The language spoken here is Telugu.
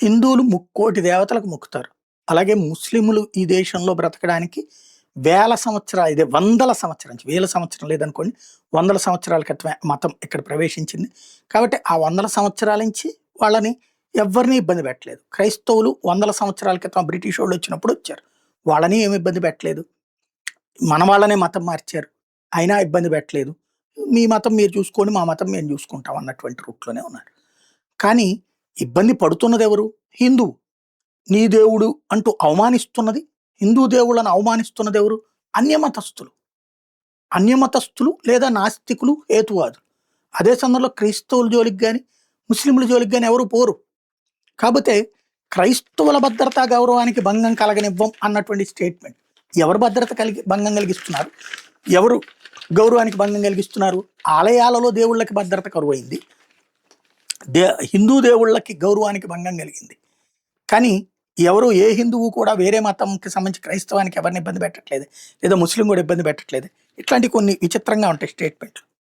హిందువులు ముక్కోటి దేవతలకు మొక్కుతారు. అలాగే ముస్లిములు ఈ దేశంలో బ్రతకడానికి వేల సంవత్సరాలు, ఇదే వందల సంవత్సరాల నుంచి, వేల సంవత్సరం లేదనుకోండి, వందల సంవత్సరాల క్రితమే మతం ఇక్కడ ప్రవేశించింది. కాబట్టి ఆ వందల సంవత్సరాల నుంచి వాళ్ళని ఎవ్వరిని ఇబ్బంది పెట్టలేదు. క్రైస్తవులు వందల సంవత్సరాల క్రితం బ్రిటిష్ వాళ్ళు వచ్చినప్పుడు వచ్చారు. వాళ్ళని ఏమి ఇబ్బంది పెట్టలేదు. మన వాళ్ళనే మతం మార్చారు. అయినా ఇబ్బంది పెట్టలేదు. మీ మతం మీరు చూసుకోండి, మా మతం మేము చూసుకుంటాం అన్నటువంటి రూట్‌లోనే ఉన్నారు. కానీ ఇబ్బంది పడుతున్నదెవరు? హిందువు. నీ దేవుడు అంటూ అవమానిస్తున్నది, హిందూ దేవుళ్ళను అవమానిస్తున్నదెవరు? అన్యమతస్థులు. అన్యమతస్థులు లేదా నాస్తికులు, హేతువాదులు. అదే సందర్భంలో క్రైస్తవుల జోలికి గాని, ముస్లింల జోలికి గాని ఎవరు పోరు. కాపోతే క్రైస్తవుల భద్రతా గౌరవానికి భంగం కలగనివ్వం అన్నటువంటి స్టేట్మెంట్. ఎవరు భద్రత భంగం కలిగిస్తున్నారు? ఎవరు గౌరవానికి భంగం కలిగిస్తున్నారు? ఆలయాలలో దేవుళ్ళకి భద్రత కరువైంది. హిందూ దేవుళ్ళకి గౌరవానికి భంగం కలిగింది. కానీ ఎవరు ఏ హిందువు కూడా వేరే మతంకి సంబంధించి క్రైస్తవానికి ఎవరిని ఇబ్బంది పెట్టట్లేదు, లేదా ముస్లిం కూడా ఇబ్బంది పెట్టట్లేదు. ఇట్లాంటి కొన్ని విచిత్రంగా ఉంటాయి స్టేట్మెంట్లు.